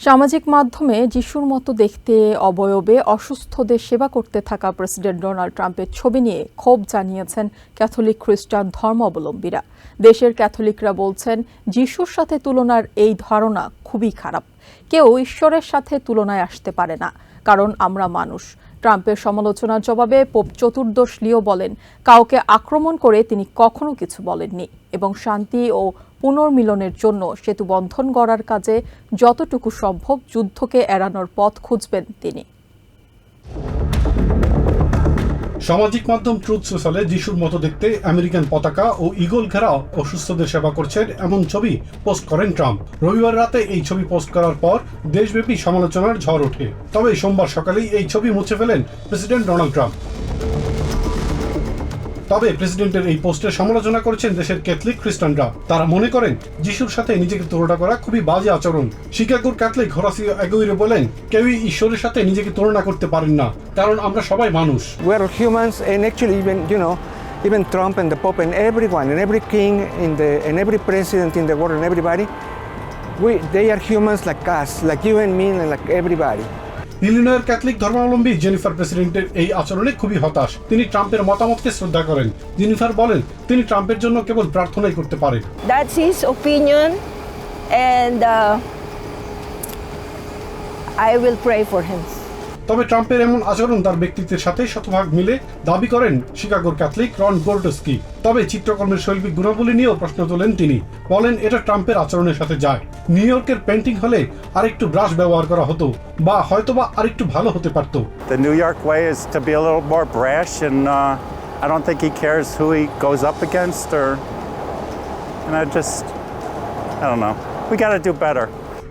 সামাজিক মাধ্যমে যিশুর মতো দেখতে অবয়বে অসুস্থদের সেবা করতে থাকা প্রেসিডেন্ট ডোনাল্ড ট্রাম্পের ছবি নিয়ে ক্ষোভ জানিয়েছেন ক্যাথলিক খ্রিস্টান ধর্মাবলম্বীরা। দেশের ক্যাথলিকরা বলছেন, যিশুর সাথে তুলনার এই ধারণা খুবই খারাপ। কেউ ঈশ্বরের সাথে তুলনায় আসতে পারে না, কারণ আমরা মানুষ। ট্রাম্পের সমালোচনার জবাবে পোপ চতুর্দশ লিও বলেন, কাউকে আক্রমণ করে তিনি কখনো কিছু বলেননি এবং শান্তি ও পুনর্মিলনের জন্য সেতু বন্ধন গড়ার কাজে যতটুকু সম্ভব যুদ্ধকে এড়ানোর পথ খুঁজবেন তিনি। সামাজিক মাধ্যম ট্রুথ সোশ্যালে যিশুর মতো দেখতে আমেরিকান পতাকা ও ঈগল ঘেরা অসুস্থদের সেবা করছেন এমন ছবি পোস্ট করেন ট্রাম্প। রবিবার রাতে এই ছবি পোস্ট করার পর দেশব্যাপী সমালোচনার ঝড় ওঠে। তবে সোমবার সকালেই এই ছবি মুছে ফেলেন প্রেসিডেন্ট ডোনাল্ড ট্রাম্প। তবে প্রেসিডেন্টের এই পোস্টের সমালোচনা করেছেন দেশের ক্যাথলিক খ্রিস্টানরা। তারা মনে করেন, যিশুর সাথে নিজেকে তুলনা করা খুবই বাজে আচরণ। শিকাগোর ক্যাথলিক হোরাসিও অ্যাগুইরো বলেন, কেউই ঈশ্বরের সাথে নিজেকে তুলনা করতে পারেন না, কারণ আমরা সবাই মানুষ। We are humans, and actually even Trump and the Pope and everyone and every king and every president in the world and everybody, they are humans like us, like you and me, and like everybody. ইলিনয়ের Catholic ধর্মাবলম্বী Jennifer প্রেসিডেন্টের এই আচরণে খুবই হতাশ। তিনি ট্রাম্পের মতামতকে শ্রদ্ধা করেন। জেনিফার বলেন, তিনি ট্রাম্পের জন্য কেবল প্রার্থনাই করতে পারেন। That's his opinion, and I will pray for him. তবে ট্রাম্পের এমন আচরণ তার ব্যক্তিত্বের সাথে শতভাগ মিলে দাবি করেন শিকাগোর ক্যাথলিক রন গোল্ডস্কি। তবে চিত্রকর্মের শৈল্পিক গুণাবলী নিয়েও প্রশ্ন তোলেন তিনি। বলেন, এটা ট্রাম্পের আচরণের সাথে যায়। নিউ ইয়র্কের পেন্টিং হলে আরেকটু ব্রাশ ব্যবহার করা হতো, বা হয়তোবা আরেকটু ভালো হতে পারত। The New York way is to be a little more brash, and I don't think he cares who he goes up against, and I don't know. We got to do better.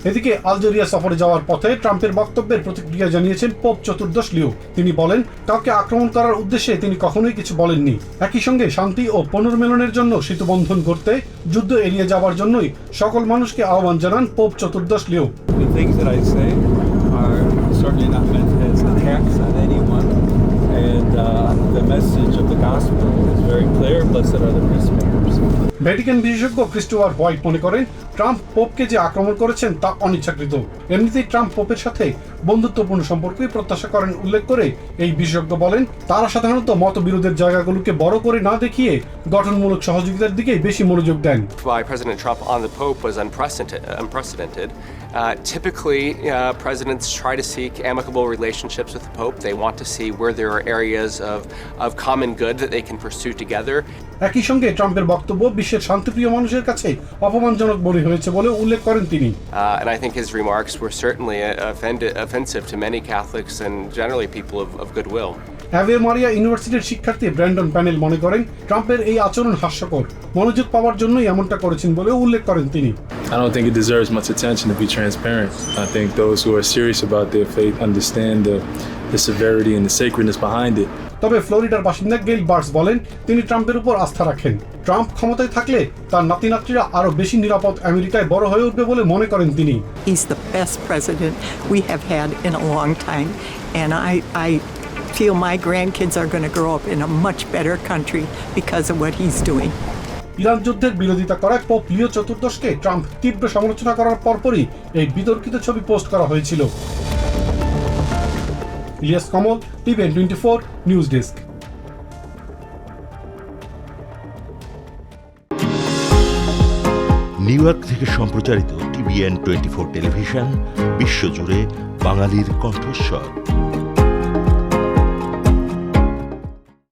এদিকে Algeria সফরে যাওয়ার পথে ট্রাম্পের বক্তব্যের প্রতিক্রিয়া জানিয়েছেন pope চতুর্দশ লিও। তিনি বলেন, কাউকে আক্রমণ করার উদ্দেশ্যে তিনি কখনোই কিছু বলেননি। একই সঙ্গে শান্তি ও পুনর্মিলনের জন্য সেতু বন্ধন করতে, যুদ্ধ এড়িয়ে যাওয়ার জন্যই সকল মানুষকে আহ্বান জানান পোপ চতুর্দশ লিও। The things that I say are certainly not meant as attacks on anyone, and the message of the gospel is very clear. Blessed are the peacemakers. Vatican বিশেষজ্ঞ ক্রিস্টোফার হোয়াইট মনে করেন, ট্রাম্প পোপকে যে আক্রমণ করেছেন তা অনিচ্ছাকৃত। এমনিতেই ট্রাম্প পোপের সাথে বন্ধুত্বপূর্ণ সম্পর্কই প্রত্যাশা করেন উল্লেখ করে এই বিশেষজ্ঞ বলেন, তারা সাধারণত মতবিরোধের জায়গাগুলোকে বড় করে না দেখিয়ে গঠনমূলক সহযোগিতার দিকেই বেশি মনোযোগ দেন। Why President Trump on the Pope was unprecedented. Typically, presidents try to seek amicable relationships with the Pope. They want to see where there are areas of common good that they can pursue together. একই সঙ্গে ট্রাম্পের বক্তব্য বিশ্বের শান্তিপ্রিয় মানুষের কাছে অপমানজনক মনে হয়েছে বলে উল্লেখ করেন তিনি। And I think his remarks were certainly offensive to many Catholics and generally people of goodwill. অ্যাভে মারিয়া ইউনিভার্সিটির শিক্ষার্থী ব্র্যান্ডন প্যানেল মনে করেন, ট্রাম্পের এই আচরণ হাস্যকর। মনোযোগ পাওয়ার জন্যই এমনটা করেছেন বলে উল্লেখ করেন তিনি। I don't think it deserves much attention, to be transparent. I think those who are serious about their faith understand the severity and the sacredness behind it. তবে ফ্লোরিডার বাসিন্দা গেইল বার্স বলেন, তিনি ট্রাম্পের উপর আস্থা রাখেন। ট্রাম্প ক্ষমতায় থাকলে তার নাতি-নাতনিরা আরো বেশি নিরাপদ আমেরিকায় বড় হয়ে উঠবে বলে মনে করেন তিনি। He's the best president we have had in a long time, and I feel my grandkids are going to grow up in a much better country because of what he's doing. Iran যুদ্ধের বিরোধিতা করায় pope লিও চতুর্দশকে Trump তীব্র সমালোচনা করার পরপরই এই বিতর্কিত ছবি পোস্ট করা হয়েছিল। Ilias Kamal, TVN 24 news desk. New York থেকে সম্প্রচারিত টিভিএন 24 টেলিভিশন বিশ্বজুড়ে বাঙালির কণ্ঠস্বর।